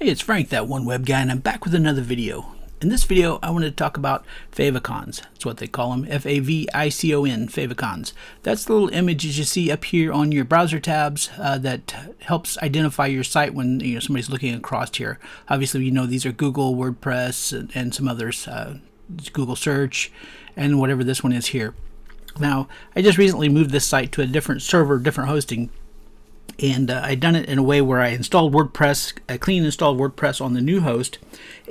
Hey, it's Frank, that one web guy, and I'm back with another video. In this video, I wanted to talk about favicons. That's what they call them, F-A-V-I-C-O-N, favicons. That's the little images you see up here on your browser tabs that helps identify your site when somebody's looking across here. Obviously, these are Google, WordPress, and some others, Google search, and whatever this one is here. Now, I just recently moved this site to a different server, different hosting. And I'd done it in a way where I installed WordPress, a clean installed WordPress on the new host,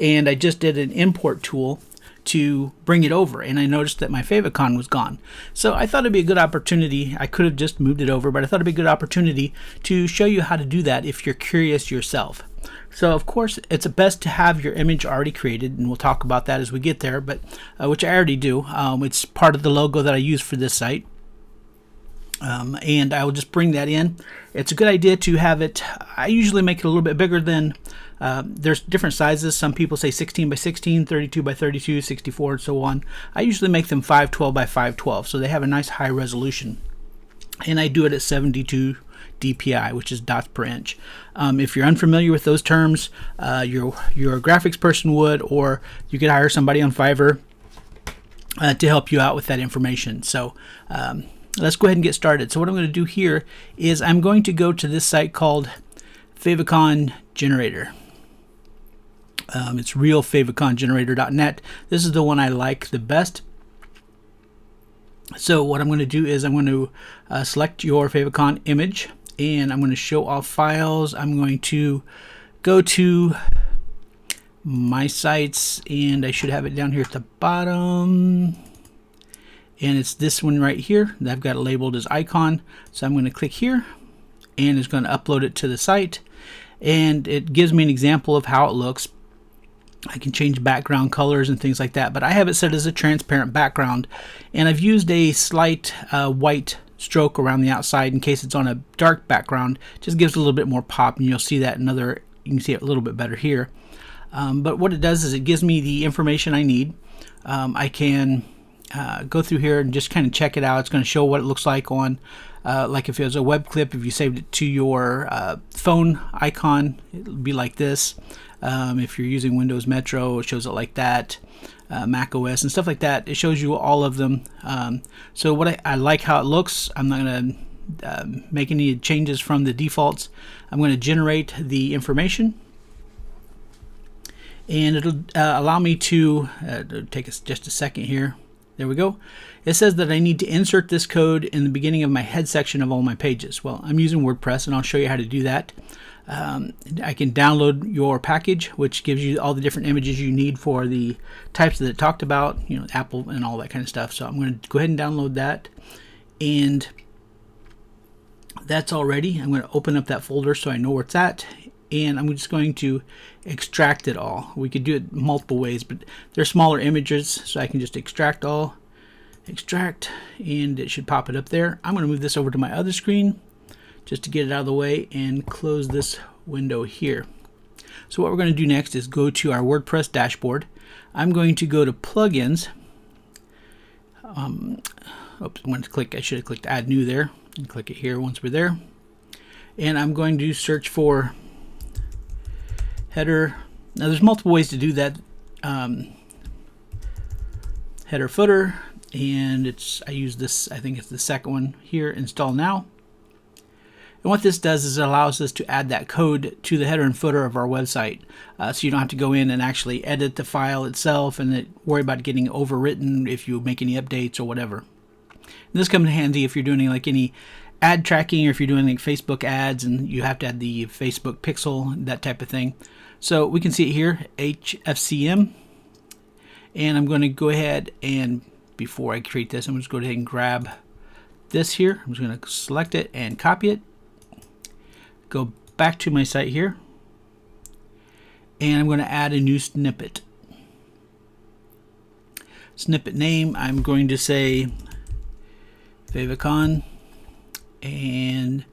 and I just did an import tool to bring it over, and I noticed that my favicon was gone. So I thought it'd be a good opportunity. I could have just moved it over, but I thought it'd be a good opportunity to show you how to do that if you're curious yourself. So of course it's best to have your image already created, and we'll talk about that as we get there, but which I already do. It's part of the logo that I use for this site. And I will just bring that in. It's a good idea to have it. I usually make it a little bit bigger than, there's different sizes. Some people say 16 by 16, 32 by 32, 64, and so on. I usually make them 512 by 512, so they have a nice high resolution. And I do it at 72 DPI, which is dots per inch. If you're unfamiliar with those terms, your graphics person would, or you could hire somebody on Fiverr to help you out with that information. So let's go ahead and get started. So what I'm going to do here is I'm going to go to this site called Favicon Generator. It's realfavicongenerator.net. This is the one I like the best. So what I'm going to do is I'm going to select your favicon image, and I'm going to show all files. I'm going to go to my sites, and I should have it down here at the bottom. And it's this one right here that I've got it labeled as icon. So I'm going to click here, and it's going to upload it to the site, and it gives me an example of how it looks. I can change background colors and things like that, but I have it set as a transparent background, and I've used a slight white stroke around the outside in case it's on a dark background. It just gives it a little bit more pop, and you'll see that you can see it a little bit better here. But what it does is it gives me the information I need. I can go through here and just kind of check it out. It's going to show what it looks like on, like if it was a web clip, if you saved it to your phone icon, it would be like this. If you're using Windows Metro, it shows it like that. Mac OS and stuff like that, it shows you all of them. So what I like how it looks. I'm not going to make any changes from the defaults. I'm going to generate the information, and it'll allow me to take us just a second here. There we go. It says that I need to insert this code in the beginning of my head section of all my pages. Well, I'm using WordPress, and I'll show you how to do that. I can download your package, which gives you all the different images you need for the types that it talked about, Apple and all that kind of stuff. So I'm going to go ahead and download that, and that's all ready. I'm going to open up that folder so I know where it's at, and I'm just going to extract it all. We could do it multiple ways, but they're smaller images, so I can just extract all, and it should pop it up there. I'm going to move this over to my other screen just to get it out of the way and close this window here. So what we're going to do next is go to our WordPress dashboard. I'm going to go to plugins. I'm going to click, I should have clicked add new there, and click it here once we're there. And I'm going to search for header. Now there's multiple ways to do that. Header footer, and I use this, I think it's the second one here, install now. And what this does is it allows us to add that code to the header and footer of our website, so you don't have to go in and actually edit the file itself and worry about getting overwritten if you make any updates or whatever. And this comes in handy if you're doing like any ad tracking, or if you're doing like Facebook ads and you have to add the Facebook pixel, that type of thing. So we can see it here, HFCM, and I'm going to go ahead and, before I create this, I'm just going to go ahead and grab this here. I'm just going to select it and copy it, go back to my site here, and I'm going to add a new snippet. Snippet name, I'm going to say favicon, and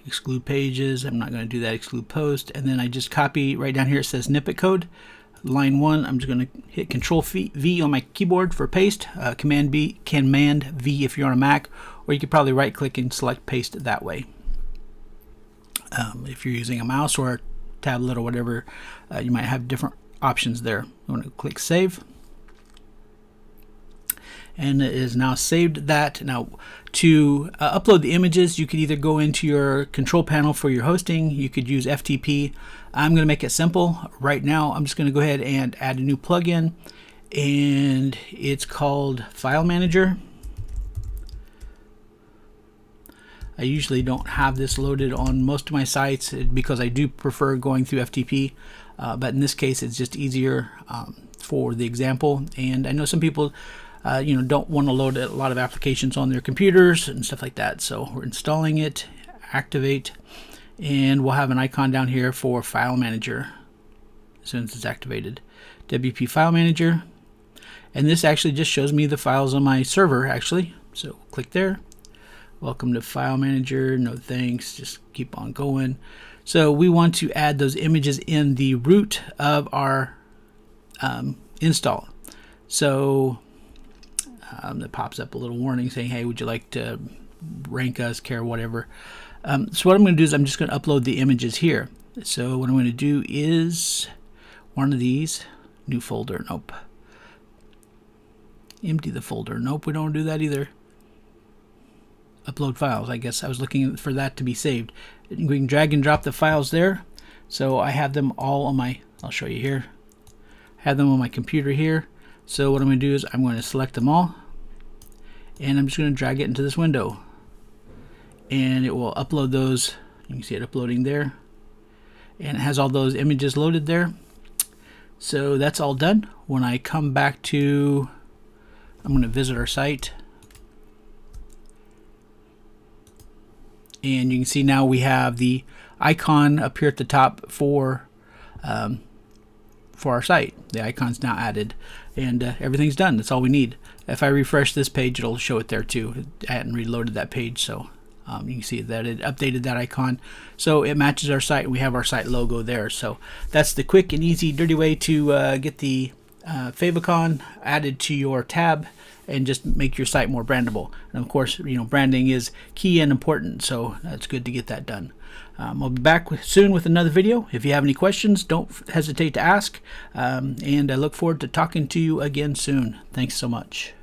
exclude pages. I'm not going to do that. Exclude post, and then I just copy right down here. It says snippet code, line 1. I'm just going to hit Control V on my keyboard for paste. Command V if you're on a Mac, or you could probably right click and select paste that way. If you're using a mouse or tablet or whatever. You might have different options there. I'm going to click save. And it is now saved that. Now to upload the images, you could either go into your control panel for your hosting. You could use FTP. I'm going to make it simple. Right now I'm just going to go ahead and add a new plugin, and it's called File Manager. I usually don't have this loaded on most of my sites because I do prefer going through FTP, but in this case it's just easier for the example. And I know some people don't want to load a lot of applications on their computers and stuff like that. So we're installing it, activate, and we'll have an icon down here for File Manager as soon as it's activated. WP File Manager, and this actually just shows me the files on my server actually. So click there. Welcome to File Manager. No thanks, just keep on going. So we want to add those images in the root of our install. So that pops up a little warning saying, hey, would you like to rank us, care, whatever. So what I'm going to do is I'm just going to upload the images here. So what I'm going to do is one of these, new folder, nope. Empty the folder, nope, we don't do that either. Upload files, I guess I was looking for that to be saved. We can drag and drop the files there. So I have them all on my, I'll show you here. I have them on my computer here. So what I'm going to do is I'm going to select them all, and I'm just going to drag it into this window, and it will upload those. You can see it uploading there, and it has all those images loaded there. So that's all done. When I come back to, I'm going to visit our site, and you can see now we have the icon up here at the top for our site. The icon's now added, and everything's done. That's all we need. If I refresh this page, it'll show it there too. I hadn't reloaded that page, so you can see that it updated that icon, so it matches our site. We have our site logo there. So that's the quick and easy, dirty way to get the favicon added to your tab and just make your site more brandable. And of course, branding is key and important, so that's good to get that done. I'll be back soon with another video. If you have any questions, don't hesitate to ask, and I look forward to talking to you again soon. Thanks so much.